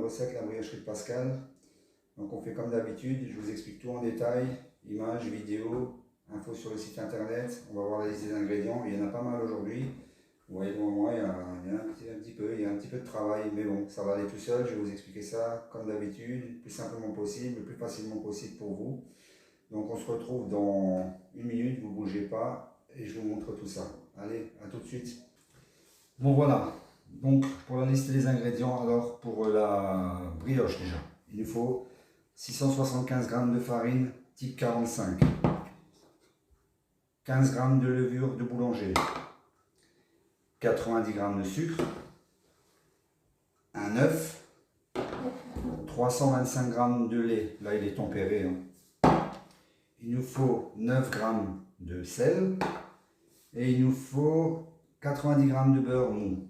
recette, la briocherie de Pascal. Donc on fait comme d'habitude, je vous explique tout en détail, images, vidéos, infos sur le site internet. On va voir la liste des ingrédients, il y en a pas mal aujourd'hui. Vous voyez devant moi, il y a un petit peu de travail, mais bon, ça va aller tout seul. Je vais vous expliquer ça comme d'habitude, le plus simplement possible, le plus facilement possible pour vous. Donc on se retrouve dans une minute, vous ne bougez pas et je vous montre tout ça. Allez, à tout de suite. Bon voilà, donc pour la liste des ingrédients, alors pour la brioche déjà, il nous faut 675 g de farine type 45, 15 g de levure de boulanger, 90 g de sucre, un œuf, 325 g de lait, là il est tempéré, hein. Il nous faut 9 g de sel et il nous faut 90 g de beurre mou.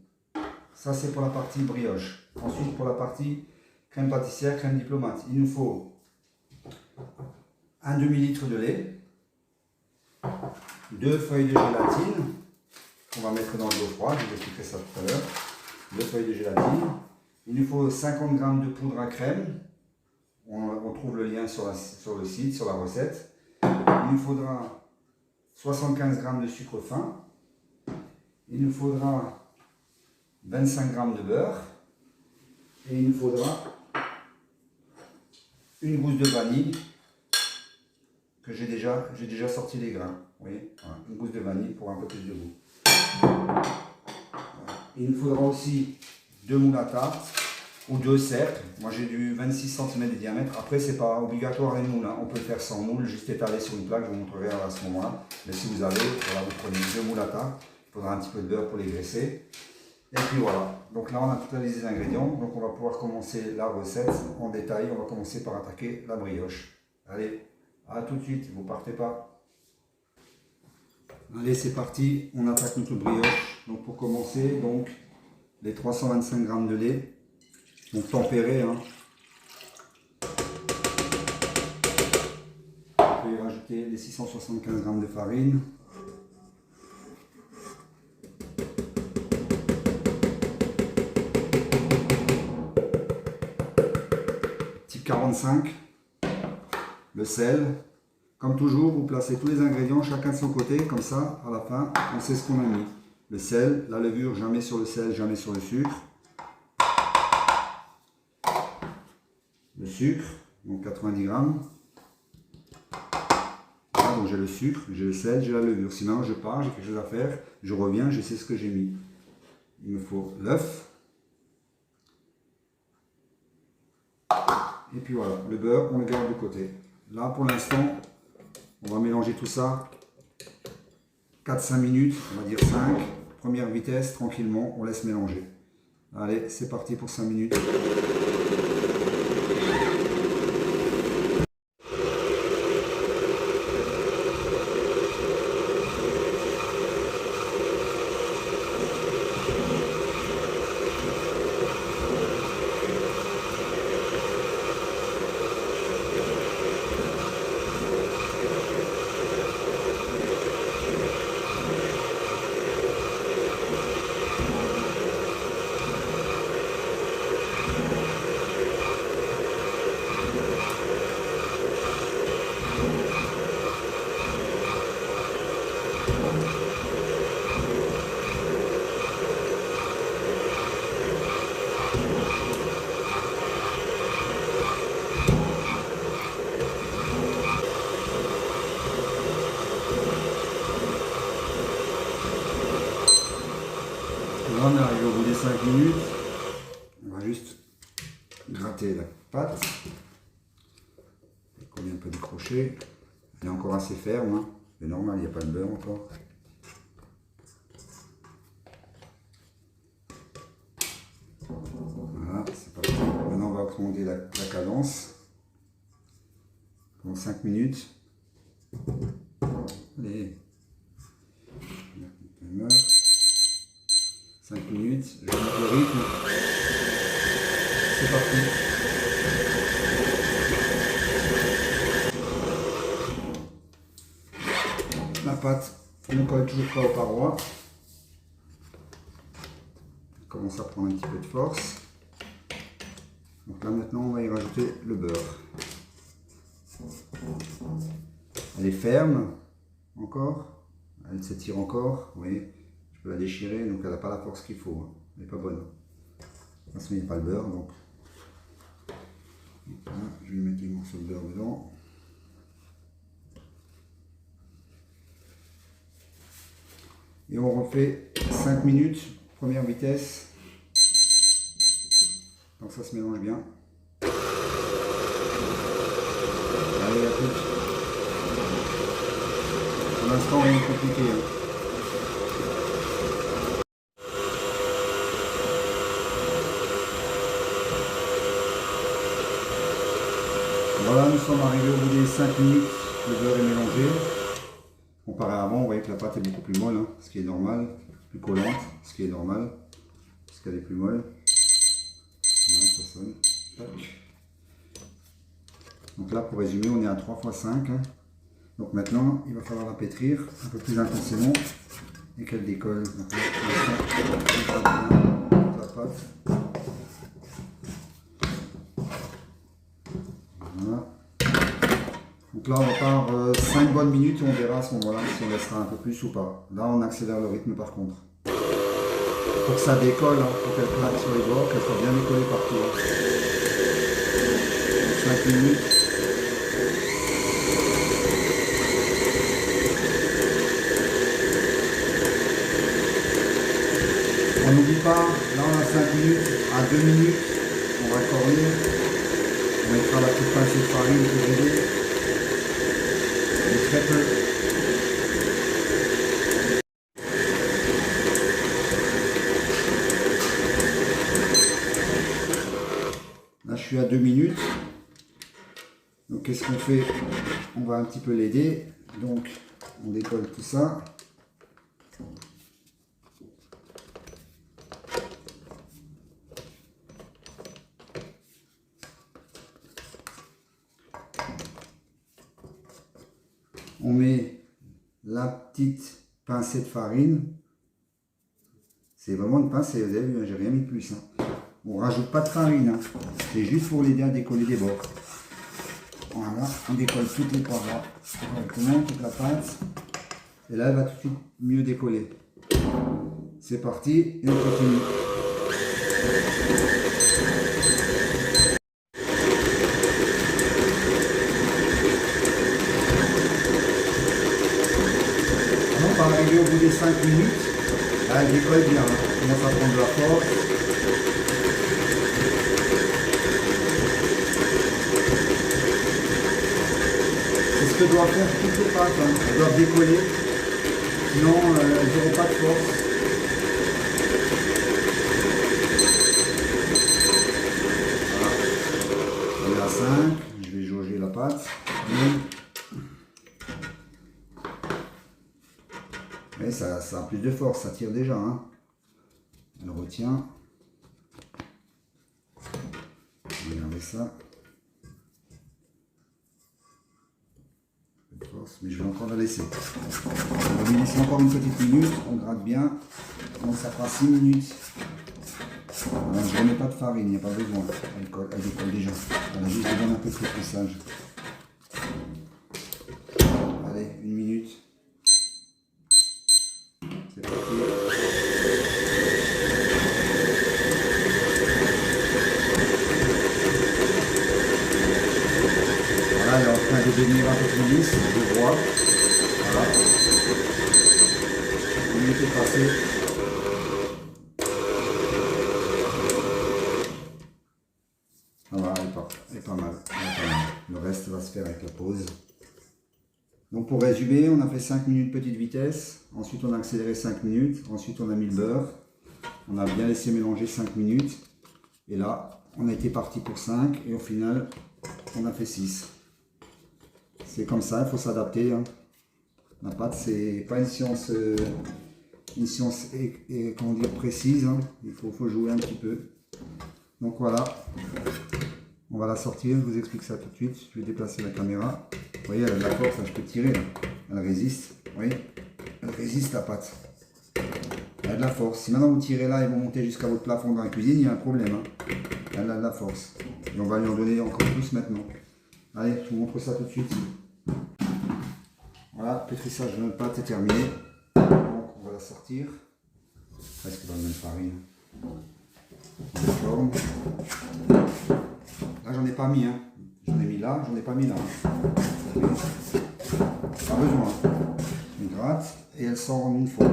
Ça c'est pour la partie brioche. Ensuite pour la partie crème pâtissière, crème diplomate, il nous faut un demi-litre de lait, 2 feuilles de gélatine qu'on va mettre dans de l'eau froide, je vous expliquerai ça tout à l'heure, 2 feuilles de gélatine. Il nous faut 50 g de poudre à crème, on trouve le lien sur le site, sur la recette. Il nous faudra 75 g de sucre fin, il nous faudra 25 g de beurre et il nous faudra une gousse de vanille que j'ai déjà sorti les grains. Vous voyez, voilà, une gousse de vanille pour un peu plus de goût. Voilà. Il nous faudra aussi 2 moules à tarte ou 2 cercles. Moi j'ai du 26 cm de diamètre. Après c'est pas obligatoire les moules, hein. On peut le faire sans moule, juste étaler sur une plaque, je vous montrerai à ce moment-là. Mais si vous avez, voilà, vous prenez 2 moules à tarte. Il faudra un petit peu de beurre pour les graisser. Et puis voilà, donc là on a toute la liste des ingrédients, donc on va pouvoir commencer la recette en détail. On va commencer par attaquer la brioche. Allez, à tout de suite, vous partez pas. Allez, c'est parti, on attaque notre brioche. Donc pour commencer, donc les 325 g de lait, donc tempéré, hein. Vous pouvez rajouter les 675 g de farine. Type 45, le sel. Comme toujours, vous placez tous les ingrédients chacun de son côté, comme ça, à la fin, on sait ce qu'on a mis. Le sel, la levure, jamais sur le sel, jamais sur le sucre. Le sucre, donc 90 g. Voilà, donc j'ai le sucre, j'ai le sel, j'ai la levure. Sinon, je pars, j'ai quelque chose à faire, je reviens, je sais ce que j'ai mis. Il me faut l'œuf. Et puis voilà, le beurre, on le garde de côté. Là, pour l'instant, on va mélanger tout ça 4-5 minutes, on va dire 5. Première vitesse, tranquillement, on laisse mélanger. Allez, c'est parti pour 5 minutes. Là, on arrive au bout des 5 minutes. On va juste gratter la pâte. Elle est un peu décrochée. Elle est encore assez ferme, hein. C'est normal, il n'y a pas de beurre encore. Voilà, c'est parti. Maintenant, on va augmenter la cadence pendant 5 minutes. Allez. 5 minutes, je monte le rythme. C'est parti. La pâte ne colle toujours pas aux parois. Elle commence à prendre un petit peu de force. Donc là maintenant on va y rajouter le beurre. Elle est ferme encore, elle s'étire encore, vous voyez, je peux la déchirer, donc elle n'a pas la force qu'il faut, hein. Elle n'est pas bonne. De toute façon il n'y a pas le beurre, donc voilà, je vais mettre les morceaux de beurre dedans. Et on refait 5 minutes, première vitesse. Donc ça se mélange bien. Allez, à toutes. Pour l'instant, rien de compliqué, hein. Voilà, nous sommes arrivés au bout des 5 minutes. Le beurre est mélangé. Comparé à avant, vous voyez que la pâte est beaucoup plus molle, hein, ce qui est normal, plus collante, ce qui est normal, parce qu'elle est plus molle. Voilà, ça sonne. Tac. Donc là, pour résumer, on est à 3 x 5. Hein. Donc maintenant, il va falloir la pétrir un peu plus intensément et qu'elle décolle. Donc là, la pâte. Voilà. Donc là, on repart 5 bonnes minutes et on verra à ce moment-là si on laissera un peu plus ou pas. Là, on accélère le rythme par contre. Pour que ça décolle, hein, pour qu'elle plaque sur les bords, qu'elle soit bien décollée partout. Hein. 5 minutes. On n'oublie pas, là on a 5 minutes, à 2 minutes, on va corner. On mettra la petite pincée de farine pour aider. Très peu. Là je suis à 2 minutes. Donc qu'est-ce qu'on fait? On va un petit peu l'aider. Donc on décolle tout ça. On met la petite pincée de farine. C'est vraiment une pincée, vous avez vu, j'ai rien mis de plus. Hein. On rajoute pas de farine, hein. C'est juste pour l'aider à décoller des bords. Voilà, on décolle toutes les parois correctement, toute la pâte. Et là, elle va tout de suite mieux décoller. C'est parti, et on continue. On va arriver au bout des 5 minutes. Là, elle décolle bien, hein. Elle commence à prendre de la force. C'est ce que doivent faire toutes les pâtes, hein. Elles doivent décoller, sinon elles n'auront pas de force. Voilà. On est à 5, je vais jauger la pâte. Et ça a plus de force, ça tire déjà. Hein. Elle retient. Regardez ça. Force, mais je vais encore la laisser. On va lui laisser encore une petite minute, on gratte bien. Donc ça fera 6 minutes. Alors, je ne remets pas de farine, il n'y a pas besoin. Elle décolle déjà. Elle a juste besoin d'un peu de pétrissage. Allez, 1 minute. C'est parti. Voilà, elle est en train de devenir un peu plus lisse, je vois. Voilà. 1 minute est passée. Voilà, elle est pas mal. Le reste va se faire avec la pause. Donc pour résumer, on a fait 5 minutes petite vitesse, ensuite on a accéléré 5 minutes, ensuite on a mis le beurre, on a bien laissé mélanger 5 minutes, et là on a été parti pour 5, et au final on a fait 6. C'est comme ça, il faut s'adapter. Hein. La pâte, c'est pas une science comment dire, précise, hein. Il faut jouer un petit peu. Donc voilà, on va la sortir, je vous explique ça tout de suite, je vais déplacer la caméra. Vous voyez, elle a de la force, là, je peux tirer, là. Elle résiste, vous voyez, elle résiste la pâte. Elle a de la force. Si maintenant vous tirez là et vous montez jusqu'à votre plafond dans la cuisine, il y a un problème. Hein. Elle a de la force. Et on va lui en donner encore plus maintenant. Allez, je vous montre ça tout de suite. Voilà, pétrissage de notre pâte est terminé. Donc on va la sortir. Presque dans la même farine. Forme. Là j'en ai pas mis, hein. J'en ai mis là, j'en ai pas mis là. Pas besoin. On gratte et elle sort en une fois.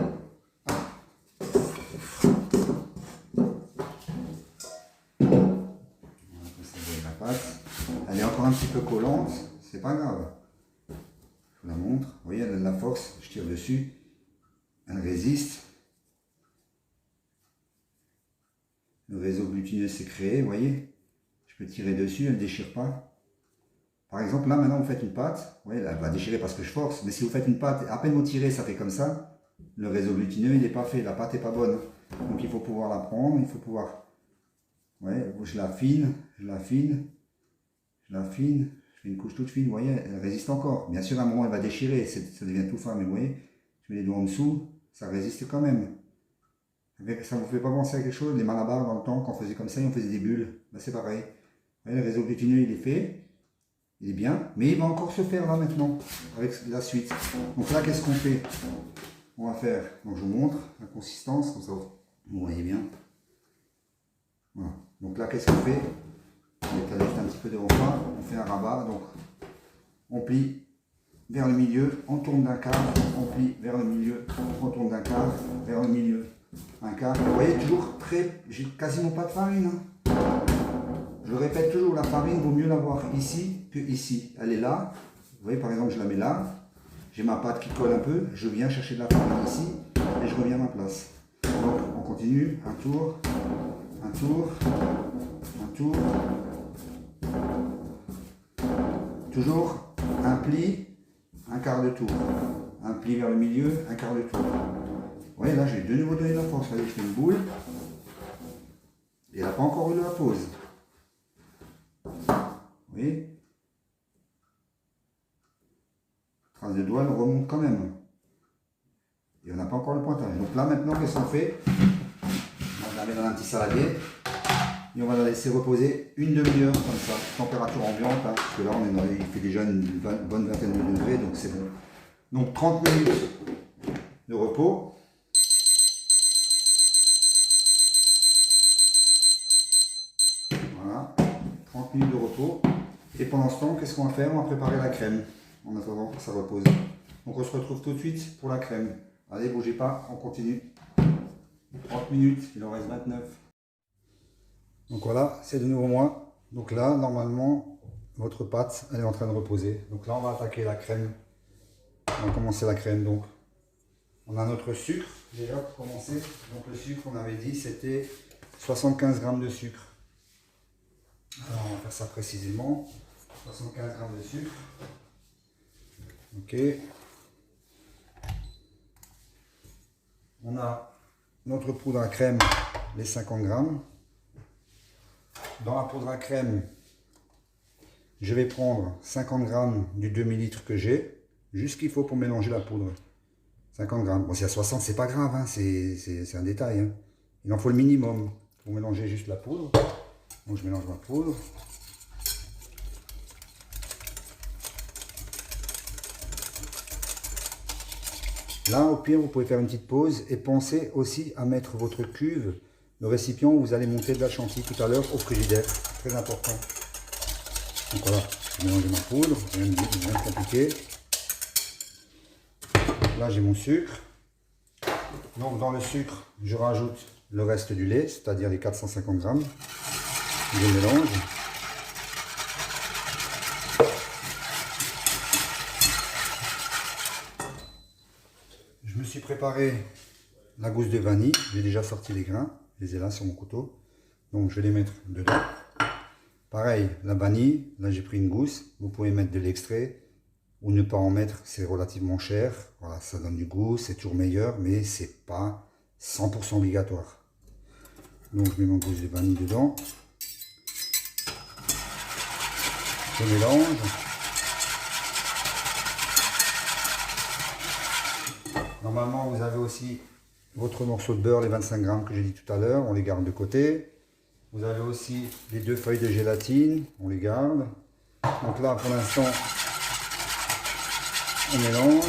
La pâte. Elle est encore un petit peu collante, c'est pas grave. Je vous la montre. Vous voyez, elle a de la force. Je tire dessus. Elle résiste. Le réseau glutineux s'est créé, vous voyez. Je peux tirer dessus, elle ne déchire pas. Par exemple, là, maintenant, vous faites une pâte. Vous voyez, elle va déchirer parce que je force. Mais si vous faites une pâte, à peine vous tirez, ça fait comme ça. Le réseau glutineux, il n'est pas fait. La pâte n'est pas bonne. Donc, il faut pouvoir la prendre. Il faut pouvoir... Vous voyez, je l'affine, je l'affine, je l'affine. Je fais une couche toute fine, vous voyez, elle résiste encore. Bien sûr, à un moment, elle va déchirer. Ça devient tout fin, mais vous voyez, je mets les doigts en dessous, ça résiste quand même. Ça ne vous fait pas penser à quelque chose? Les malabars, dans le temps, quand on faisait comme ça, on faisait des bulles. Ben, c'est pareil. Vous voyez, le réseau glutineux, il est fait. Il est bien. Mais il va encore se faire là maintenant, avec la suite. Donc là, qu'est-ce qu'on fait? On va faire, donc je vous montre la consistance, comme ça vous voyez bien. Voilà. Donc là, qu'est-ce qu'on fait? On étalage un petit peu de repas, on fait un rabat. Donc on plie vers le milieu, on tourne d'un quart, on plie vers le milieu, on tourne d'un quart, vers le milieu. Un quart. Vous voyez, toujours très... J'ai quasiment pas de farine. Hein. Je le répète toujours, la farine vaut mieux l'avoir ici que ici. Elle est là. Vous voyez, par exemple, je la mets là. J'ai ma pâte qui colle un peu. Je viens chercher de la farine ici et je reviens à ma place. Donc, on continue. Un tour, un tour, un tour. Toujours un pli, un quart de tour. Un pli vers le milieu, un quart de tour. Vous voyez, là, j'ai de nouveau donné la force. Vous voyez, je fais une boule. Et elle n'a pas encore eu la pause. Vous voyez? Trace de doigt, elle remonte quand même. Et on n'a pas encore le pointage. Donc là, maintenant, qu'est-ce qu'on fait? On la met dans un petit saladier. Et on va la laisser reposer une demi-heure comme ça. Température ambiante. Hein, parce que là, il fait déjà une bonne vingtaine de degrés. Donc c'est bon. Donc 30 minutes de repos. Voilà, 30 minutes de repos. Et pendant ce temps, qu'est-ce qu'on va faire? On va préparer la crème en attendant que ça repose. Donc on se retrouve tout de suite pour la crème. Allez, bougez pas, on continue. 30 minutes, il en reste 29. Donc voilà, c'est de nouveau moi. Donc là, normalement, votre pâte, elle est en train de reposer. Donc là, on va attaquer la crème. On va commencer la crème. Donc, on a notre sucre déjà pour commencer. Donc le sucre, on avait dit, c'était 75 g de sucre. Alors, on va faire ça précisément. 75 g de sucre. Ok. On a notre poudre à crème, les 50 g. Dans la poudre à crème, je vais prendre 50 g du demi-litre que j'ai. Juste ce qu'il faut pour mélanger la poudre. 50 g. Bon, si à 60, c'est pas grave, hein, c'est un détail. Hein. Il en faut le minimum pour mélanger juste la poudre. Donc je mélange ma poudre. Là, au pire, vous pouvez faire une petite pause et pensez aussi à mettre votre cuve, le récipient où vous allez monter de la chantilly tout à l'heure au frigidaire. Très important. Donc voilà, je mélange ma poudre, rien de compliqué. Là, j'ai mon sucre. Donc dans le sucre, je rajoute le reste du lait, c'est-à-dire les 450 g. Je mélange. Je me suis préparé la gousse de vanille. J'ai déjà sorti les grains. Je les ai là sur mon couteau. Donc je vais les mettre dedans. Pareil, la vanille. Là j'ai pris une gousse. Vous pouvez mettre de l'extrait ou ne pas en mettre. C'est relativement cher. Voilà, ça donne du goût. C'est toujours meilleur. Mais c'est pas 100% obligatoire. Donc je mets ma gousse de vanille dedans. Je mélange. Normalement, vous avez aussi votre morceau de beurre, les 25 g que j'ai dit tout à l'heure. On les garde de côté. Vous avez aussi les 2 feuilles de gélatine, on les garde. Donc là, pour l'instant, on mélange.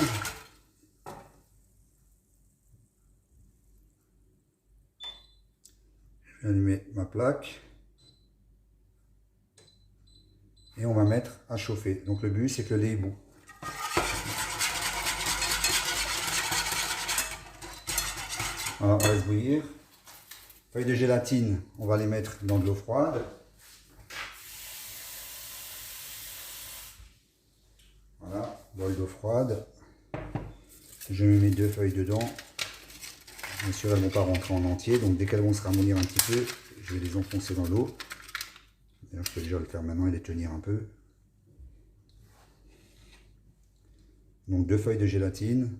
Je vais allumer ma plaque. Et on va mettre à chauffer. Donc le but, c'est que le lait bout. Voilà, on laisse bouillir. Feuilles de gélatine, on va les mettre dans de l'eau froide. Voilà, bol d'eau froide. Je mets mes 2 feuilles dedans. Bien sûr, elles ne vont pas rentrer en entier, donc dès qu'elles vont se ramollir un petit peu, je vais les enfoncer dans l'eau. D'ailleurs, je peux déjà le faire maintenant et les tenir un peu. Donc 2 feuilles de gélatine.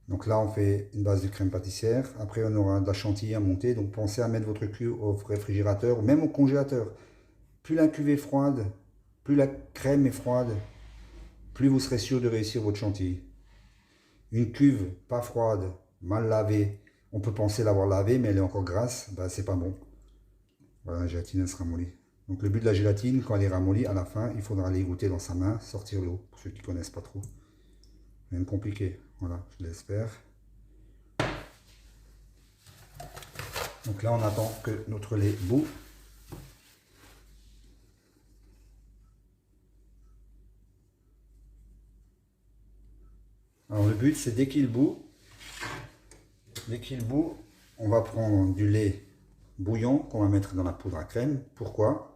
Donc là, on fait une base de crème pâtissière. Après, on aura de la chantilly à monter. Donc pensez à mettre votre cuve au réfrigérateur, même au congélateur. Plus la cuve est froide, plus la crème est froide, plus vous serez sûr de réussir votre chantilly. Une cuve pas froide, mal lavée, on peut penser l'avoir lavée, mais elle est encore grasse, ben, c'est pas bon. Voilà, la gélatine elle se ramollit. Donc le but de la gélatine, quand elle est ramollie, à la fin, il faudra l'égoutter dans sa main, sortir l'eau, pour ceux qui ne connaissent pas trop. Rien de compliqué, voilà, je l'espère. Donc là, on attend que notre lait bout. Alors le but, c'est dès qu'il bout, on va prendre du lait bouillon qu'on va mettre dans la poudre à crème. Pourquoi?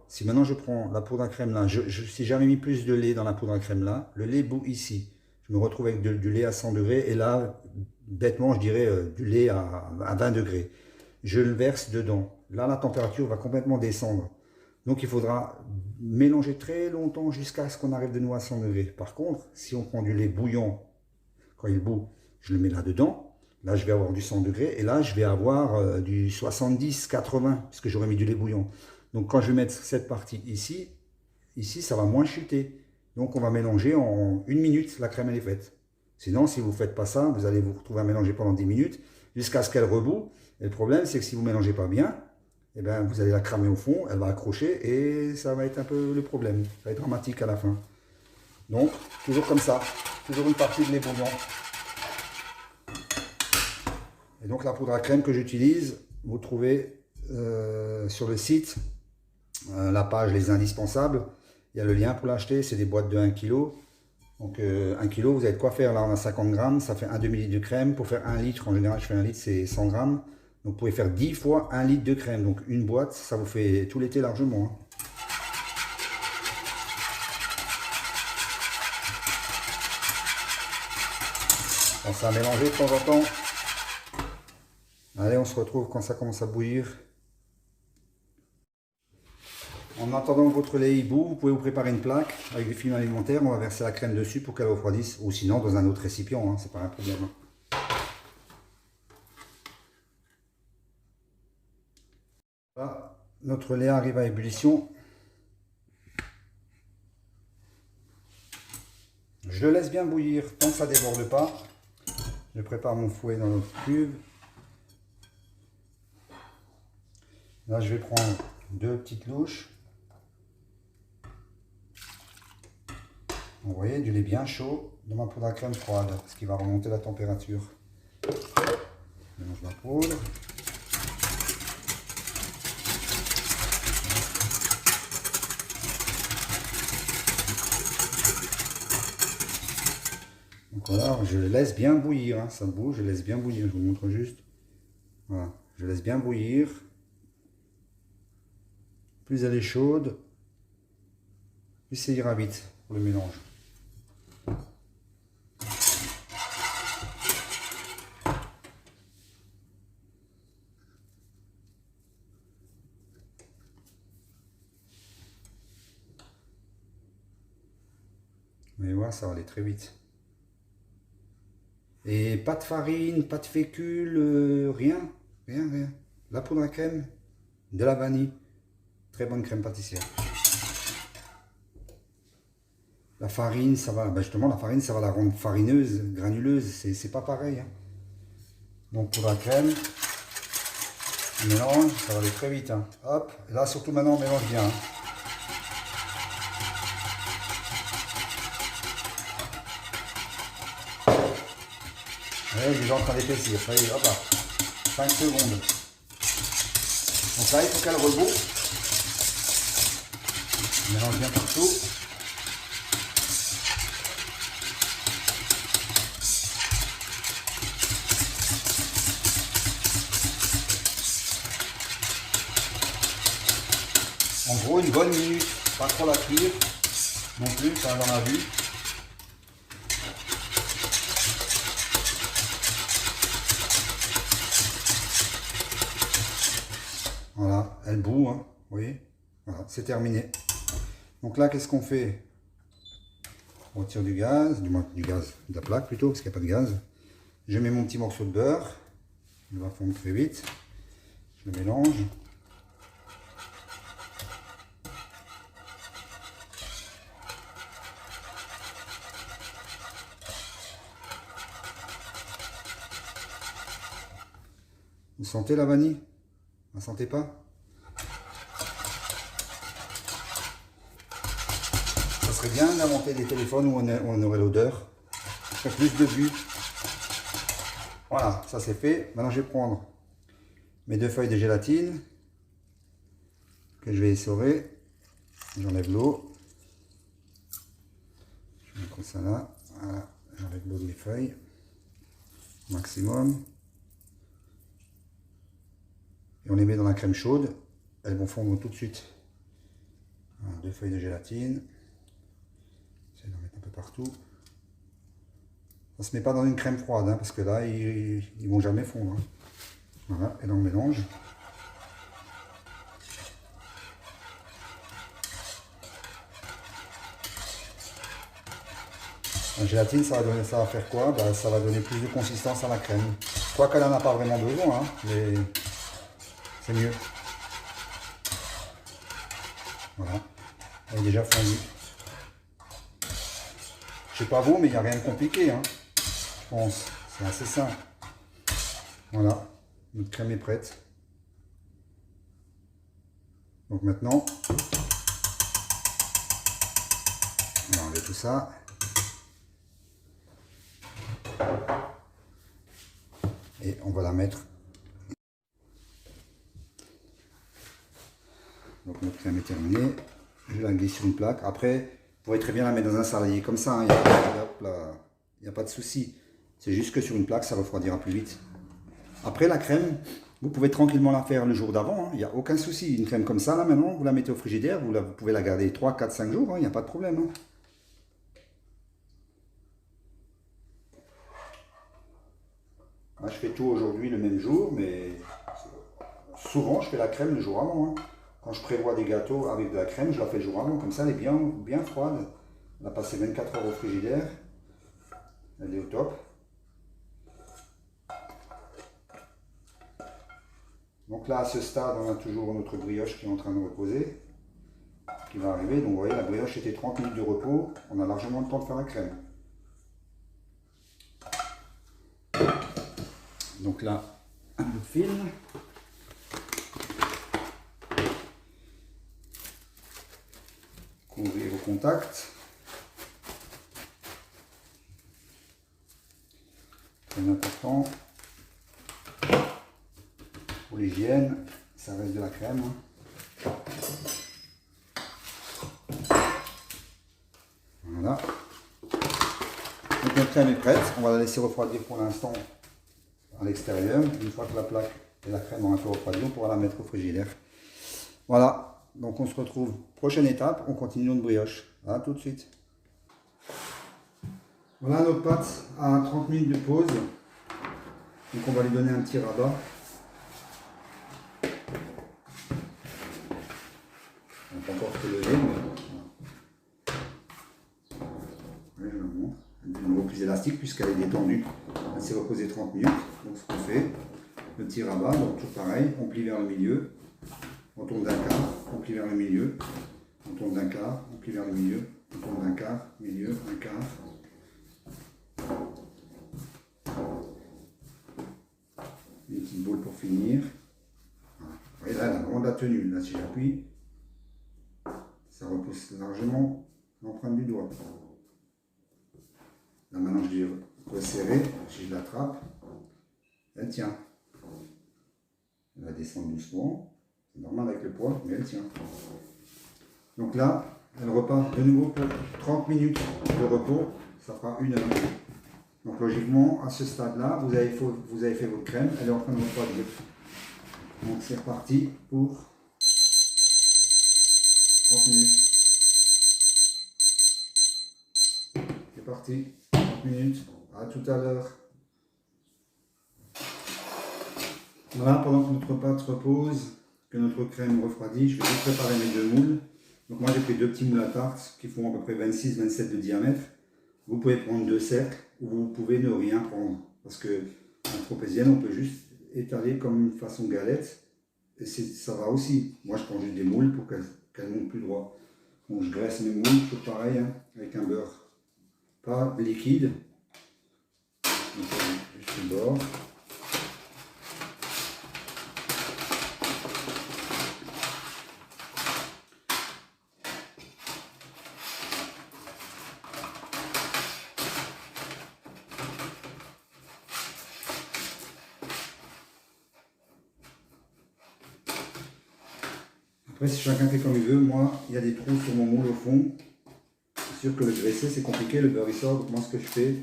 Si maintenant je prends la poudre à crème là, si j'avais mis plus de lait dans la poudre à crème là, le lait bout ici. Je me retrouve avec du lait à 100 degrés et là, bêtement, je dirais du lait à 20 degrés. Je le verse dedans. Là, la température va complètement descendre. Donc, il faudra mélanger très longtemps jusqu'à ce qu'on arrive de nouveau à 100 degrés. Par contre, si on prend du lait bouillon, quand il bout, je le mets là-dedans. Là, je vais avoir du 100 degrés et là, je vais avoir du 70, 80, puisque j'aurais mis du lait bouillon. Donc, quand je vais mettre cette partie ici, ça va moins chuter. Donc, on va mélanger en 1 minute, la crème, elle est faite. Sinon, si vous ne faites pas ça, vous allez vous retrouver à mélanger pendant 10 minutes jusqu'à ce qu'elle rebout. Et le problème, c'est que si vous ne mélangez pas bien, eh ben, vous allez la cramer au fond, elle va accrocher et ça va être un peu le problème. Ça va être dramatique à la fin. Donc, toujours comme ça, toujours une partie de lait bouillon. Et donc, la poudre à crème que j'utilise, vous trouvez sur le site, la page Les Indispensables. Il y a le lien pour l'acheter, c'est des boîtes de 1 kg. Donc 1 kg, vous avez de quoi faire. Là, on a 50 grammes, ça fait un demi-litre de crème. Pour faire 1 litre, en général, je fais 1 litre, c'est 100 grammes. Donc vous pouvez faire 10 fois 1 litre de crème. Donc une boîte, ça vous fait tout l'été largement. Hein. Ça à mélanger de temps en temps. Allez, on se retrouve quand ça commence à bouillir. En attendant que votre lait bout, vous pouvez vous préparer une plaque avec du film alimentaire. On va verser la crème dessus pour qu'elle refroidisse. Ou sinon dans un autre récipient, hein, c'est pas un problème. Voilà, notre lait arrive à ébullition. Je le laisse bien bouillir tant que ça ne déborde pas. Je prépare mon fouet dans notre cuve. Là, je vais prendre 2 petites louches. Vous voyez, du lait bien chaud dans ma poudre à crème froide, ce qui va remonter la température. Je mélange la poudre. Donc voilà, je le laisse bien bouillir, hein, ça bouge, je laisse bien bouillir, je vous montre juste. Voilà, je laisse bien bouillir. Plus elle est chaude, plus ça ira vite pour le mélange. Vous allez voir, ça va aller très vite. Et pas de farine, pas de fécule, rien. La poudre à crème, de la vanille. Très bonne crème pâtissière. La farine, ça va, ben justement, la farine, ça va la rendre farineuse, granuleuse. C'est pas pareil. Hein. Donc, poudre à crème. On mélange, ça va aller très vite. Hein. Hop, et là surtout maintenant on mélange bien. Hein. Ouais, il est déjà en train d'épaissir. Ça y est, hop là. 5 secondes. Donc là, il faut qu'elle rebout. On mélange bien partout. En gros, une bonne minute. Pas trop la cuire non plus, ça on a vu. Voilà, elle bout, hein, vous voyez. Voilà, c'est terminé. Donc là, qu'est-ce qu'on fait? On retire du gaz, du moins du gaz de la plaque plutôt, parce qu'il n'y a pas de gaz. Je mets mon petit morceau de beurre. Il va fondre très vite. Je le mélange. Vous sentez la vanille? Vous ne sentez pas? Ça serait bien d'inventer des téléphones où on aurait l'odeur. Ça fait plus de vue. Voilà, ça c'est fait. Maintenant je vais prendre mes 2 feuilles de gélatine que je vais essorer. J'enlève l'eau. Je mets comme ça là. Voilà, j'enlève l'eau de mes feuilles. Maximum. Et on les met dans la crème chaude. Elles vont fondre tout de suite. Voilà, 2 feuilles de gélatine. J'essaie d'en mettre un peu partout. Ça ne se met pas dans une crème froide, hein, parce que là, ils ne vont jamais fondre. Hein. Voilà, et là on mélange. La gélatine, ça va faire quoi? Bah, ça va donner plus de consistance à la crème. Quoi qu'elle n'en a pas vraiment besoin, hein, mais c'est mieux. Voilà, elle est déjà fondue. Je sais pas vous, mais il n'y a rien de compliqué, hein. Je pense. C'est assez simple. Voilà, notre crème est prête. Donc maintenant, on va enlever tout ça. Et on va la mettre. Donc notre crème est terminée. Je la glisse sur une plaque. Après, vous pourrez très bien la mettre dans un saladier comme ça. Il n'y a pas de souci. C'est juste que sur une plaque, ça refroidira plus vite. Après, la crème, vous pouvez tranquillement la faire le jour d'avant. Il n'y a aucun souci. Une crème comme ça, là maintenant, vous la mettez au frigidaire. Vous pouvez la garder 3, 4, 5 jours. Il n'y a pas de problème. Hein. Moi, je fais tout aujourd'hui le même jour, mais souvent, je fais la crème le jour avant. Hein. Quand je prévois des gâteaux avec de la crème, je la fais le jour avant. Comme ça, elle est bien froide. On a passé 24 heures au frigidaire. Elle est au top. Donc là, à ce stade, on a toujours notre brioche qui est en train de reposer, qui va arriver. Donc vous voyez, la brioche était 30 minutes de repos. On a largement le temps de faire la crème. Donc là, un bout de film. Couvrir au contact. Très important. Pour l'hygiène, ça reste de la crème. Hein. Voilà. Donc notre crème est prête. On va la laisser refroidir pour l'instant à l'extérieur. Une fois que la plaque et la crème ont un peu refroidi, on pourra la mettre au frigidaire. Voilà. Donc on se retrouve, prochaine étape, on continue notre brioche. À tout de suite. Voilà notre pâte à 30 minutes de pause. Donc on va lui donner un petit rabat. On peut encore se lever, mais voilà. Je la montre. Elle est de nouveau plus élastique puisqu'elle est détendue. Elle s'est reposée 30 minutes. Donc ce qu'on fait, le petit rabat, donc tout pareil, on plie vers le milieu. On tourne d'un quart, on plie vers le milieu, on tourne d'un quart, on plie vers le milieu, on tourne d'un quart, milieu, un quart. Une petite boule pour finir. de la tenue. Là, si j'appuie, ça repousse largement l'empreinte du doigt. Là, maintenant, je l'ai resserré. Si je l'attrape, elle tient. Elle va descendre doucement. C'est normal avec le poids, mais elle tient. Donc là, elle repart de nouveau pour 30 minutes de repos. Ça fera 1 heure. Donc logiquement, à ce stade-là, vous avez fait votre crème. Elle est en train de refroidir. Donc c'est reparti pour 30 minutes. C'est parti. 30 minutes. À tout à l'heure. Voilà, pendant que notre pâte repose, que notre crème refroidit, je vais juste préparer mes 2 moules. Donc moi j'ai pris 2 petits moules à tarte qui font à peu près 26-27 de diamètre. Vous pouvez prendre 2 cercles ou vous pouvez ne rien prendre. Parce que en tropézienne, on peut juste étaler comme une façon galette. Et ça va aussi. Moi je prends juste des moules pour qu'elles montent plus droit. Donc je graisse mes moules, toujours pareil, hein, avec un beurre pas liquide. Donc juste le bord. Après, si chacun fait comme il veut, moi, il y a des trous sur mon moule au fond. C'est sûr que le graisser, c'est compliqué, le beurre il sort. Donc moi, ce que je fais,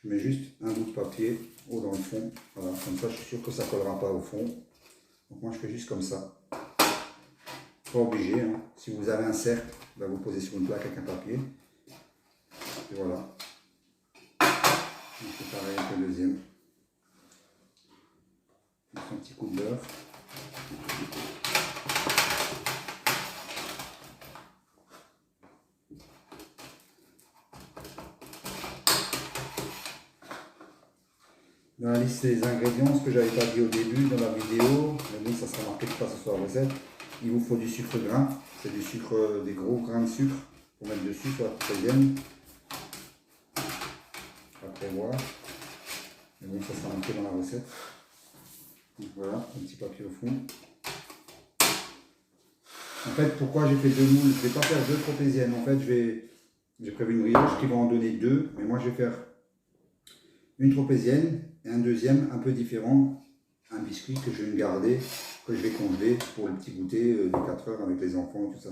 je mets juste un bout de papier haut dans le fond. Voilà, comme ça, je suis sûr que ça ne collera pas au fond. Donc moi, je fais juste comme ça. Pas obligé, hein. Si vous avez un cercle, ben, vous posez sur une plaque avec un papier. Et voilà. C'est pareil avec le deuxième. Juste un petit coup de beurre. Dans la liste des ingrédients, ce que j'avais pas dit au début dans la vidéo, mais ça sera marqué pas ce soir recette, il vous faut du sucre grain, c'est du sucre, des gros grains de sucre pour mettre dessus sur la tropézienne. À prévoir. Mais bon, ça sera marqué dans la recette. Donc voilà, un petit papier au fond. En fait, pourquoi j'ai fait 2 moules? Je ne vais pas faire 2 tropéziennes. En fait, j'ai prévu une brioche qui va en donner 2, mais moi je vais faire une tropézienne et un deuxième un peu différent, un biscuit que je vais me garder, que je vais congeler pour le petit goûter de 4 heures avec les enfants et tout ça.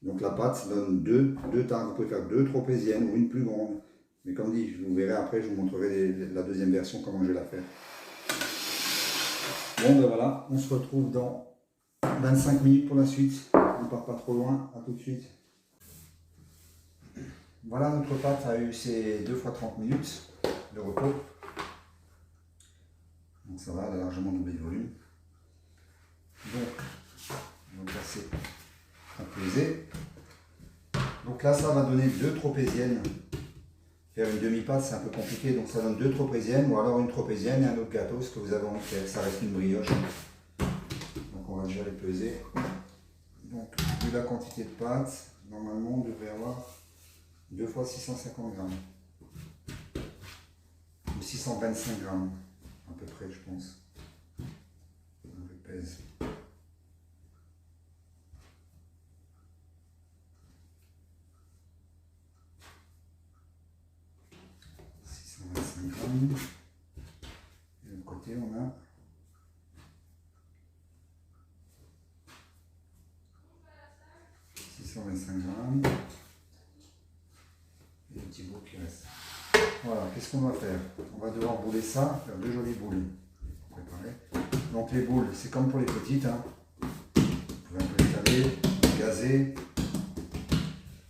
Donc la pâte donne 2 tartes, vous pouvez faire 2 tropéziennes ou une plus grande. Mais comme dit, vous verrez après, je vous montrerai la deuxième version, comment je vais la faire. Bon ben voilà, on se retrouve dans 25 minutes pour la suite. On ne part pas trop loin, à tout de suite. Voilà, notre pâte a eu ses 2 fois 30 minutes de repos. Donc ça va, elle a largement doublé de volume. Donc, on va passer à peser. Donc là, ça va donner 2 tropéziennes. Faire une demi-pâte, c'est un peu compliqué, donc ça donne 2 tropéziennes, ou alors une tropézienne et un autre gâteau, ce que vous avez envie de faire. Ça reste une brioche. Donc on va déjà les peser. Donc, vu la quantité de pâte, normalement, on devrait avoir 2 fois 650 grammes. Ou 625 grammes, à peu près, je pense. On le pèse. Et de l'autre côté, on a 625 grammes. Et le petit bout qui reste. Voilà, qu'est-ce qu'on va faire? On va devoir bouler ça, faire 2 jolies boules. Préparer. Donc les boules, c'est comme pour les petites. Hein. Vous pouvez un peu étaler, gazer.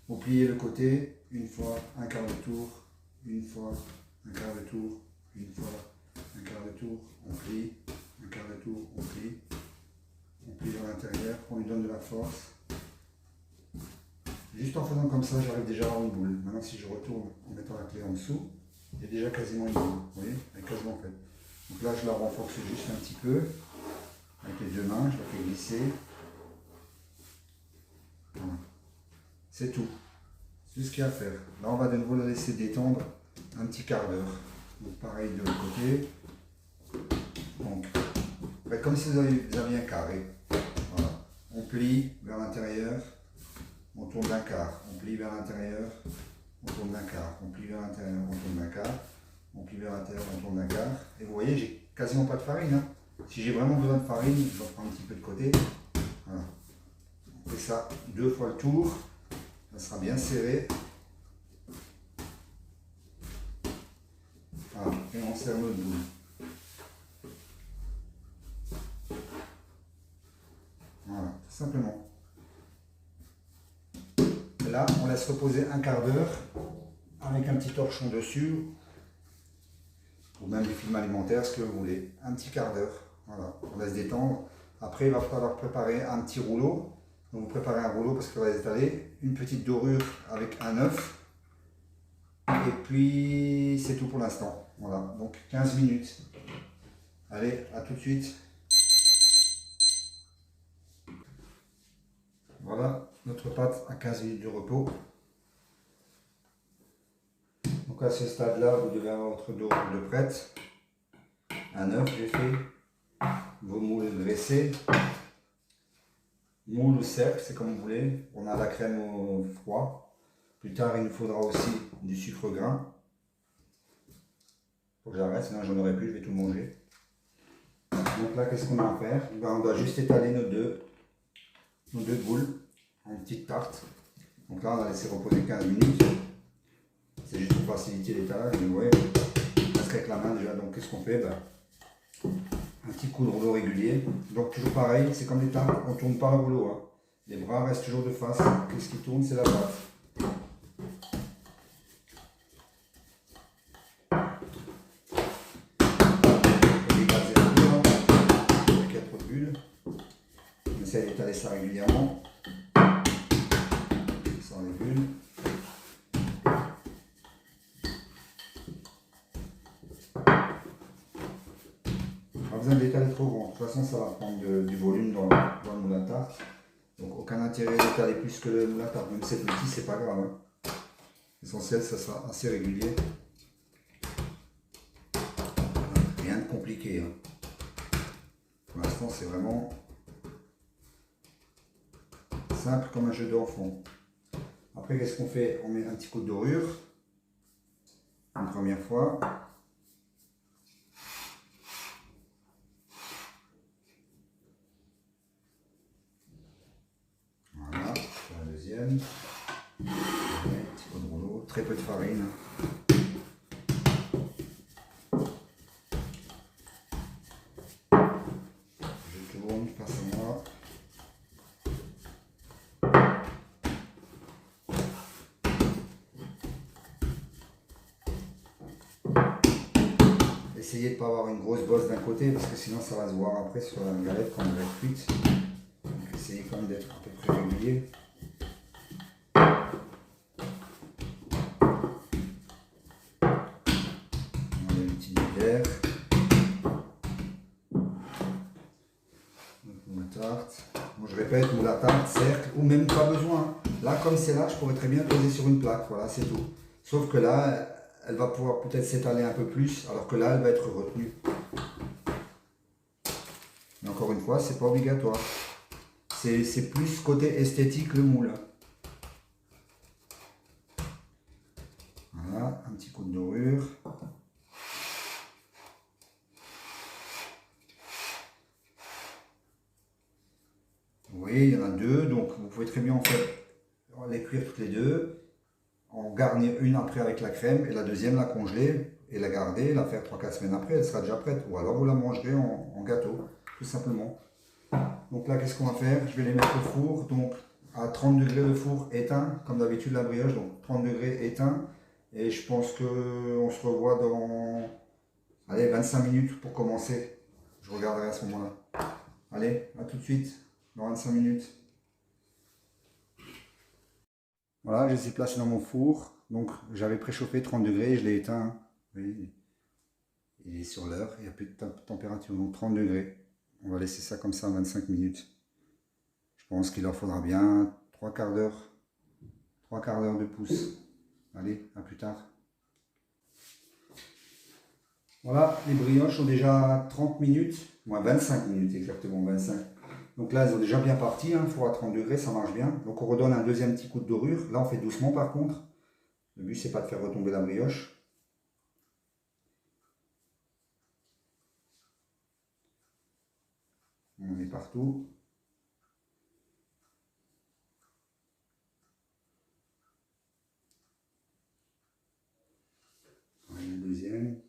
Vous pliez le côté, une fois, un quart de tour, une fois, un quart de tour, une fois, un quart de tour, on plie, un quart de tour, on plie dans l'intérieur, on lui donne de la force. Juste en faisant comme ça, j'arrive déjà à avoir une boule. Maintenant, si je retourne en mettant la clé en dessous, il y a déjà quasiment une boule. Vous voyez, elle est quasiment faite. Donc là, je la renforce juste un petit peu avec les 2 mains, je la fais glisser. Voilà. C'est tout. C'est ce qu'il y a à faire. Là, on va de nouveau la laisser détendre un petit quart d'heure. Donc pareil de l'autre côté. Donc, comme si vous aviez un carré. Voilà. on plie vers l'intérieur, on tourne d'un quart, on plie vers l'intérieur, on tourne d'un quart, on plie vers l'intérieur, on tourne d'un quart, on plie vers l'intérieur, on tourne d'un quart. Et vous voyez, j'ai quasiment pas de farine. Hein. Si j'ai vraiment besoin de farine, je vais prendre un petit peu de côté. Voilà. On fait ça 2 fois le tour, ça sera bien serré. Voilà. Et on serre notre boule. Voilà, tout simplement. Et là, on laisse reposer un quart d'heure avec un petit torchon dessus, ou même des films alimentaires, ce que vous voulez. Un petit quart d'heure. Voilà, on laisse détendre. Après, il va falloir préparer un petit rouleau. Donc, vous préparez un rouleau parce qu'il va étaler une petite dorure avec un œuf. Et puis, c'est tout pour l'instant. Voilà, donc 15 minutes. Allez, à tout de suite. Voilà, notre pâte à 15 minutes de repos. Donc à ce stade-là, vous devez avoir votre dorure de prête. Un œuf, j'ai fait. Vos moules dressés. Moule ou cercle, c'est comme vous voulez. On a la crème au froid. Plus tard, il nous faudra aussi du sucre grain. Faut que j'arrête, sinon j'en aurai plus, je vais tout manger. Donc là, qu'est-ce qu'on a à faire? Ben, on doit juste étaler nos deux boules en petite tarte. Donc là, on va laisser reposer 15 minutes. C'est juste pour faciliter l'étalage, mais ouais, presque avec la main déjà. Donc qu'est-ce qu'on fait? Ben, un petit coup de rouleau régulier. Donc toujours pareil, c'est comme les tartes, on ne tourne pas le rouleau. Hein. Les bras restent toujours de face. Qu'est-ce qui tourne? C'est la pâte. On essaie d'étaler ça régulièrement. Sans les bulles. Pas besoin d'étaler trop grand. De toute façon, ça va prendre du volume dans le moule à tarte. Donc aucun intérêt d'étaler plus que le moule à tarte. Même si c'est petit, c'est pas grave. Hein. L'essentiel, ça sera assez régulier. Rien de compliqué. Hein. Pour l'instant, c'est vraiment simple comme un jeu d'enfant. Après, qu'est-ce qu'on fait? On met un petit coup de dorure. Une première fois. Voilà, la deuxième. Un petit coup de rouleau, très peu de farine. Je tourne face à moi. Essayez de ne pas avoir une grosse bosse d'un côté parce que sinon ça va se voir après sur la galette quand elle va être cuite. Donc essayez quand même d'être à peu près régulier. On a une petite bière. Moule à tarte. Bon, je répète, moule à tarte, cercle ou même pas besoin. Là comme c'est là, je pourrais très bien poser sur une plaque. Voilà, c'est tout. Sauf que là, elle va pouvoir peut-être s'étaler un peu plus, alors que là, elle va être retenue. Mais encore une fois, c'est pas obligatoire. C'est plus côté esthétique le moule. Voilà, un petit coup de dorure. Vous voyez, il y en a deux, donc vous pouvez très bien en fait les cuire toutes les deux. En garnir une après avec la crème et la deuxième la congeler et la garder, la faire 3-4 semaines après, elle sera déjà prête. Ou alors vous la mangerez en gâteau, tout simplement. Donc là, qu'est-ce qu'on va faire? Je vais les mettre au four, donc à 30 degrés de four éteint, comme d'habitude la brioche, donc 30 degrés éteint. Et je pense qu'on se revoit dans allez, 25 minutes pour commencer. Je regarderai à ce moment-là. Allez, à tout de suite, dans 25 minutes. Voilà, je les ai placés dans mon four. Donc j'avais préchauffé 30 degrés, je l'ai éteint. Oui, il est sur l'heure, il n'y a plus de température, donc 30 degrés. On va laisser ça comme ça 25 minutes. Je pense qu'il leur faudra bien 3 quarts d'heure de pouce. Allez, à plus tard. Voilà, les brioches ont déjà 30 minutes, moins 25 minutes exactement, 25. Donc là, elles ont déjà bien parti, hein, four à 30 degrés, ça marche bien. Donc on redonne un deuxième petit coup de dorure. Là, on fait doucement par contre. Le but, c'est pas de faire retomber la brioche. On met partout. Voilà, le deuxième.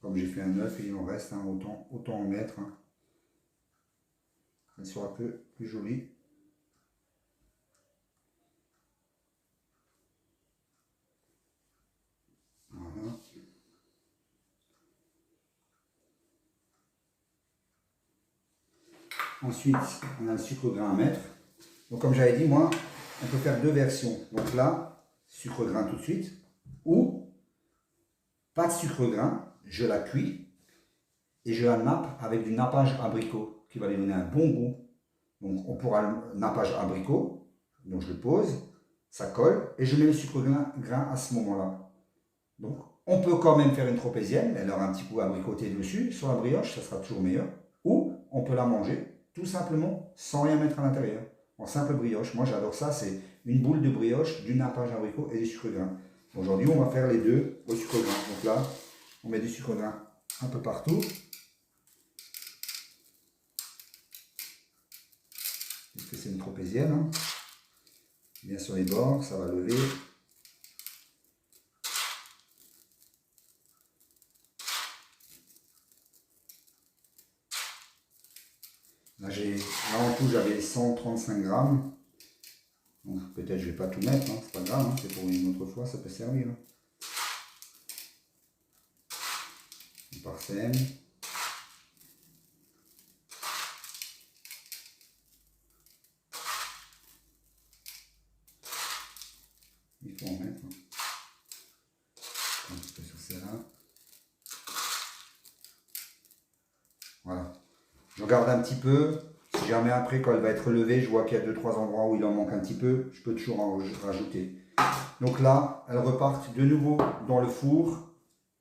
Comme j'ai fait un œuf, il en reste, hein, autant en mettre. Hein. Elle sera plus jolie. Voilà. Ensuite, on a le sucre grain à mettre. Donc comme j'avais dit, moi, on peut faire deux versions. Donc là, sucre grain tout de suite. Ou pas de sucre grain, je la cuis et je la nappe avec du nappage abricot qui va lui donner un bon goût. Donc on pourra le nappage abricot, donc je le pose, ça colle et je mets le sucre grain à ce moment-là. Donc on peut quand même faire une tropézienne, elle aura un petit coup abricoté dessus, sur la brioche, ça sera toujours meilleur. Ou on peut la manger tout simplement sans rien mettre à l'intérieur, en simple brioche. Moi j'adore ça, c'est une boule de brioche, du nappage abricot et du sucre grain. Aujourd'hui on va faire les deux au sucre grain. Donc là on met du sucre grain un peu partout. Puisque c'est une tropézienne. Hein. Bien sur les bords, ça va lever. Là en tout j'avais 135 grammes. Donc peut-être je ne vais pas tout mettre, hein, c'est pas grave, hein, c'est pour une autre fois, ça peut servir. Hein. On parsème. Il faut en mettre. Hein. Un petit peu sur celle-là. Voilà. Je regarde un petit peu. Si jamais après, quand elle va être levée, je vois qu'il y a 2-3 endroits où il en manque un petit peu, je peux toujours en rajouter. Donc là, elles repartent de nouveau dans le four.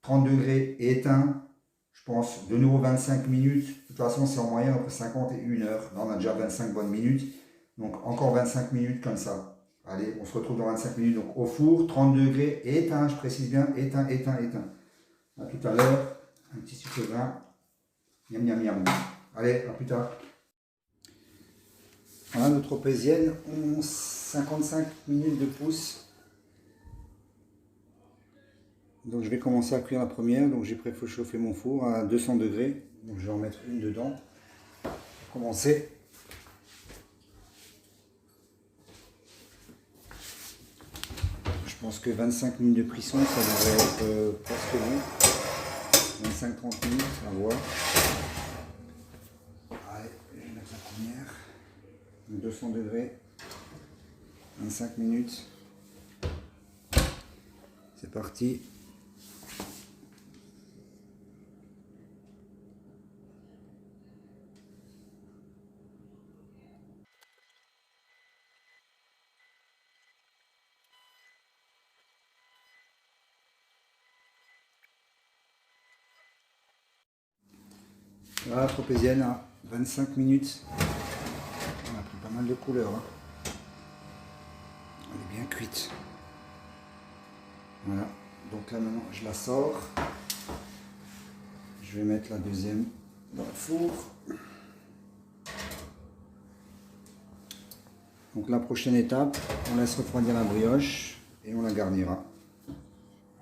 30 degrés éteint. Je pense de nouveau 25 minutes. De toute façon, c'est en moyenne entre 50 et 1 heure. Là, on a déjà 25 bonnes minutes. Donc encore 25 minutes comme ça. Allez, on se retrouve dans 25 minutes. Donc au four, 30 degrés, éteint, je précise bien, éteint, éteint, éteint. A tout à l'heure, un petit sucre grain. Miam, miam, miam. Allez, à plus tard. Voilà notre tropézienne, 55 minutes de pouce. Donc je vais commencer à cuire la première. Donc j'ai préchauffé mon four à 200 degrés. Donc je vais en mettre une dedans. Pour commencer. Je pense que 25 minutes de cuisson, ça devrait être presque bon. 25-30 minutes, à voir. Allez, je vais mettre la première. 200 degrés. 25 minutes. C'est parti. Voilà, tropézienne à 25 minutes. On a pris pas mal de couleurs. Hein. Elle est bien cuite. Voilà. Donc là maintenant je la sors. Je vais mettre la deuxième dans le four. Donc la prochaine étape, on laisse refroidir la brioche et on la garnira.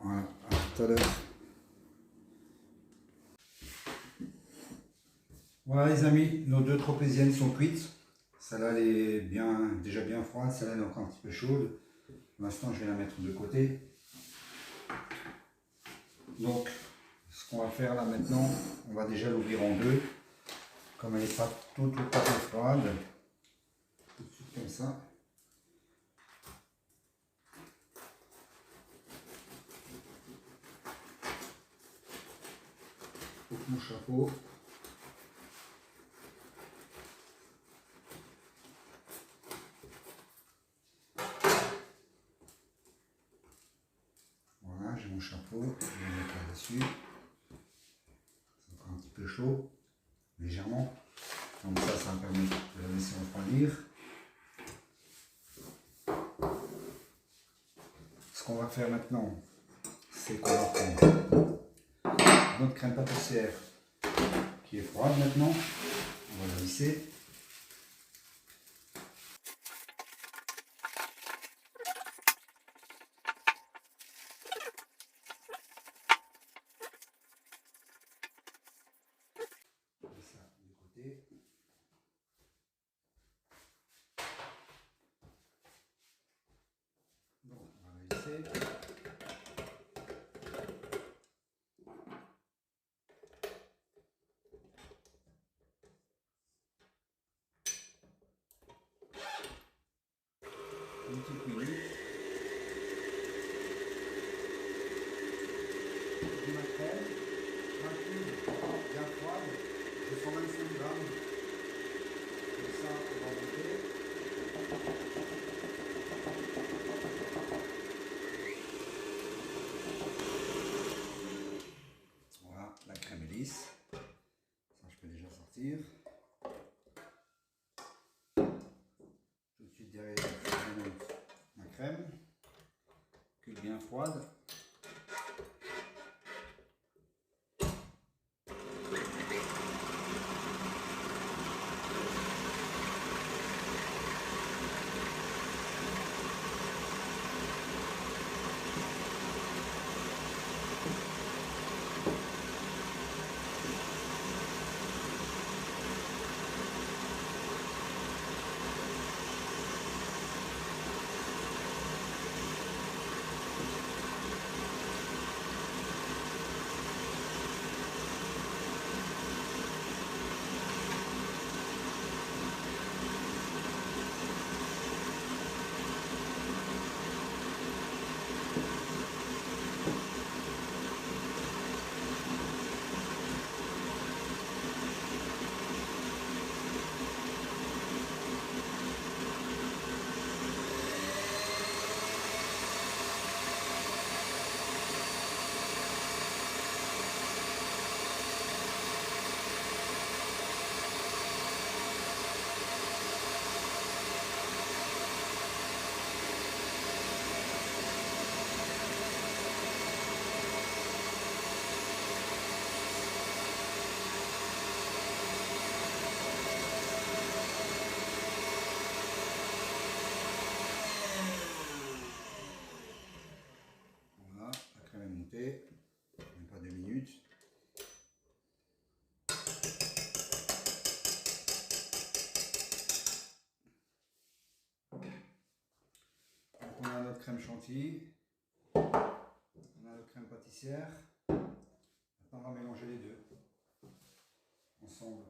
Voilà, à tout à l'heure. Voilà les amis, nos deux tropéziennes sont cuites. Celle-là elle est déjà bien froide, celle-là elle est encore un petit peu chaude. Pour l'instant je vais la mettre de côté. Donc ce qu'on va faire là maintenant, on va déjà l'ouvrir en deux. Comme elle n'est pas tout à fait froide. Tout de suite comme ça. mon chapeau. Voilà, j'ai mon chapeau, je vais le mettre là-dessus. C'est encore un petit peu chaud, légèrement. Donc ça me permet de la laisser refroidir. Ce qu'on va faire maintenant, c'est qu'on va prendre notre crème pâtissière qui est froide maintenant. On va la visser. Donc, on va la visser. Une petite minute. De ma crème, bien froide, de 125 grammes. Comme ça, on va monter. Voilà, la crème est lisse. Ça, je peux déjà sortir. Tout de suite derrière, je monte ma crème, qui est bien froide. Voilà, la crème est montée, même pas 2 minutes. Donc on a notre crème chantilly, on a notre crème pâtissière. Maintenant on va mélanger les deux ensemble.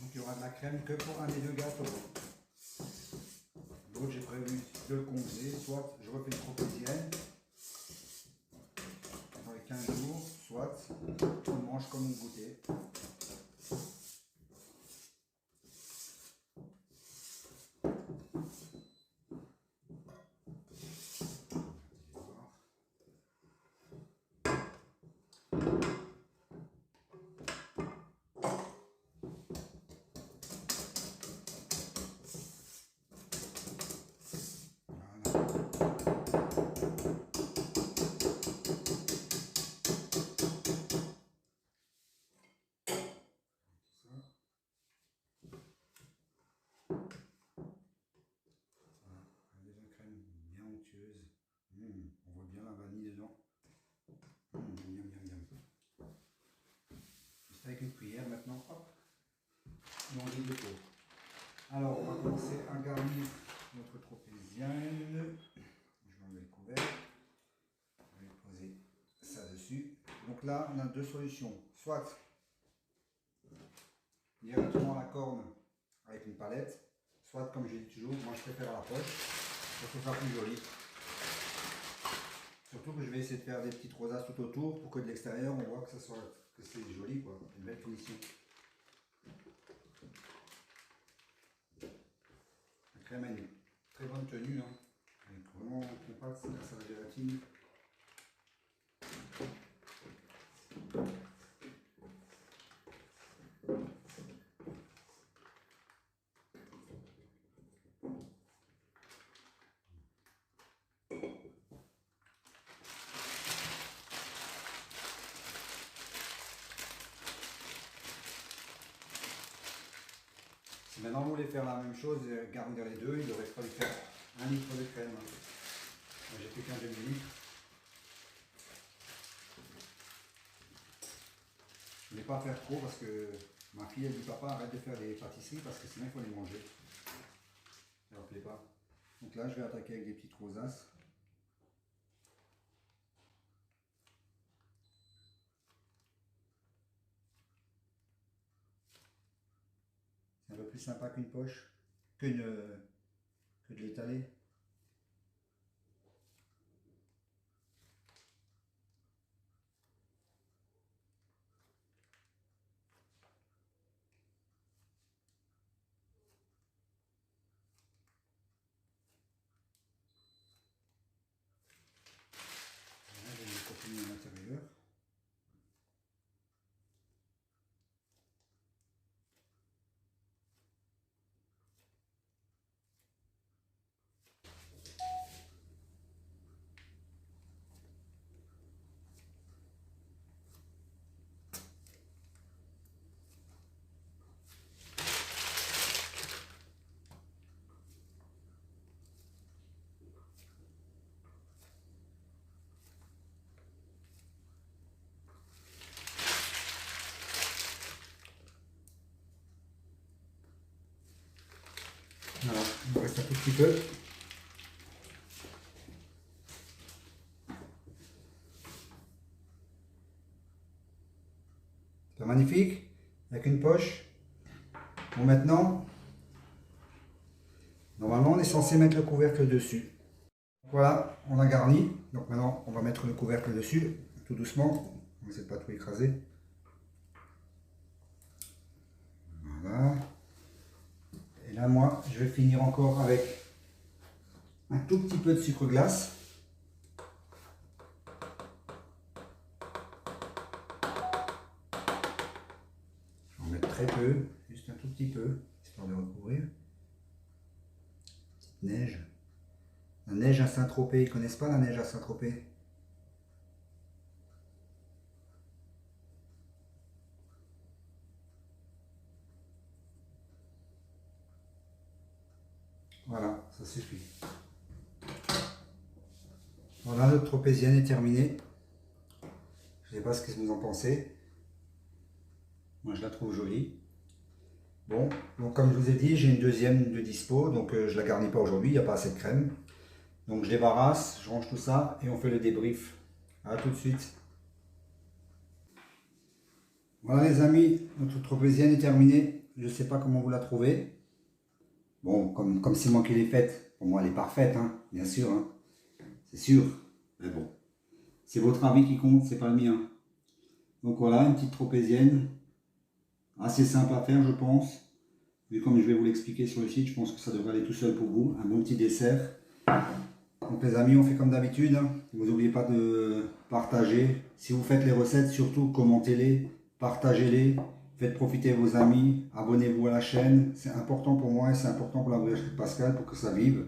Donc il y aura de la crème que pour un des deux gâteaux. L'autre j'ai prévu de le congeler, soit je refais une croquetienne dans les 15 jours, soit on le mange comme on goûtait. Voilà. on va commencer à garnir notre tropézienne. Je vais enlever le couvercle. Je vais poser ça dessus. Donc là, on a deux solutions. Soit directement à la corne avec une palette, soit comme je dis toujours, moi je préfère à la poche, parce que ça sera plus joli. Surtout que je vais essayer de faire des petites rosaces tout autour pour que de l'extérieur on voit que c'est joli, quoi, une belle finition. La crème a une très bonne tenue, hein. Elle est vraiment compacte, grâce à la gélatine. Si maintenant vous voulez faire la même chose, garnir les deux, il aurait fallu faire 1 litre de crème. Moi j'ai fait qu'un demi-litre. Je ne voulais pas faire trop parce que ma fille elle dit papa arrête de faire des pâtisseries parce que sinon il faut les manger. Ça ne leur plaît pas. Donc là je vais attaquer avec des petites rosaces. C'est un peu plus sympa qu'une poche, que de l'étaler. Voilà, je vais le continuer à l'intérieur. Voilà, il me reste un tout petit peu. C'est magnifique, avec une poche. Bon maintenant, normalement on est censé mettre le couvercle dessus. Voilà, on a garni. Donc maintenant on va mettre le couvercle dessus, tout doucement. On essaie de pas tout écraser. Voilà. Et là moi, je vais finir encore avec un tout petit peu de sucre glace. Je vais en mettre très peu, juste un tout petit peu, histoire de recouvrir. Petite neige. La neige à Saint-Tropez, ils connaissent pas la neige à Saint-Tropez? Voilà, ça suffit. Voilà, notre tropézienne est terminée. Je ne sais pas ce que vous en pensez. Moi, je la trouve jolie. Bon, donc comme je vous ai dit, j'ai une deuxième de dispo, donc je la garnis pas aujourd'hui, il n'y a pas assez de crème. Donc je débarrasse, je range tout ça et on fait le débrief. A tout de suite. Voilà les amis, notre tropézienne est terminée. Je ne sais pas comment vous la trouvez. Bon, comme c'est moi qui l'ai faite, pour moi elle est parfaite, hein, bien sûr. Hein. C'est sûr. Mais bon, c'est votre avis qui compte, c'est pas le mien. Donc voilà, une petite tropézienne. Assez simple à faire, je pense. Mais comme je vais vous l'expliquer sur le site, je pense que ça devrait aller tout seul pour vous. Un bon petit dessert. Donc les amis, on fait comme d'habitude. Hein. Vous n'oubliez pas de partager. Si vous faites les recettes, surtout commentez-les, partagez-les. Faites profiter vos amis, abonnez-vous à la chaîne. C'est important pour moi et c'est important pour la boulangerie de Pascal pour que ça vive.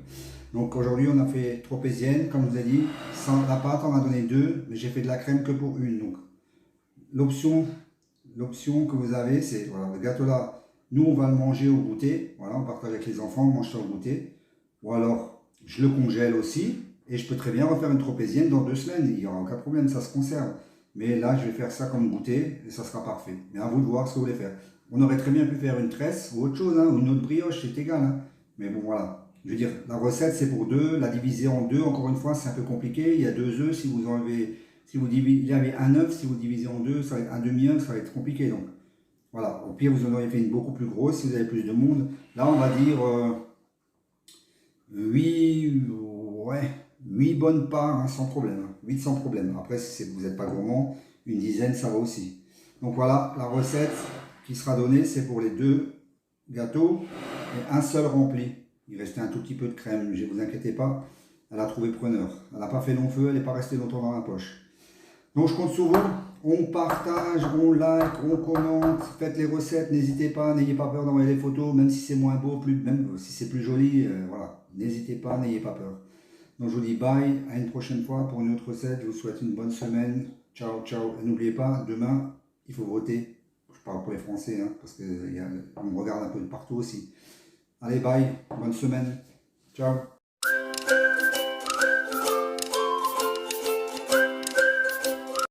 Donc aujourd'hui, on a fait tropézienne, comme je vous ai dit. Sans la pâte, on a donné 2, mais j'ai fait de la crème que pour une. Donc l'option que vous avez, c'est voilà, le gâteau là. Nous, on va le manger au goûter. Voilà, on partage avec les enfants, on mange ça au goûter. Ou alors, je le congèle aussi. Et je peux très bien refaire une tropézienne dans 2 semaines. Il n'y aura aucun problème, ça se conserve. Mais là, je vais faire ça comme goûter et ça sera parfait. Mais à vous de voir ce que vous voulez faire. On aurait très bien pu faire une tresse ou autre chose, hein, ou une autre brioche, c'est égal. Hein. Mais bon, voilà. Je veux dire, la recette, c'est pour 2. La diviser en 2, encore une fois, c'est un peu compliqué. Il y a 2 œufs. Si vous enlevez, si vous divisez, il y avait un œuf, si vous divisez en 2, ça va être un demi-œuf, ça va être compliqué. Donc, voilà. Au pire, vous en auriez fait une beaucoup plus grosse si vous avez plus de monde. Là, on va dire 8, ouais, 8 bonnes parts, hein, sans problème. 8 sans problème. Après, si vous n'êtes pas gourmand, une dizaine, ça va aussi. Donc voilà, la recette qui sera donnée, c'est pour les 2 gâteaux et un seul rempli. Il restait un tout petit peu de crème, ne vous inquiétez pas, elle a trouvé preneur. Elle n'a pas fait long feu, elle n'est pas restée longtemps dans la poche. Donc je compte sur vous, on partage, on like, on commente, faites les recettes, n'hésitez pas, n'ayez pas peur d'envoyer les photos, même si c'est moins beau, même si c'est plus joli, voilà, n'hésitez pas, n'ayez pas peur. Donc je vous dis bye, à une prochaine fois pour une autre recette, je vous souhaite une bonne semaine, ciao ciao, et n'oubliez pas, demain, il faut voter, je parle pour les Français, hein, parce qu'on me regarde un peu de partout aussi. Allez, bye, bonne semaine, ciao.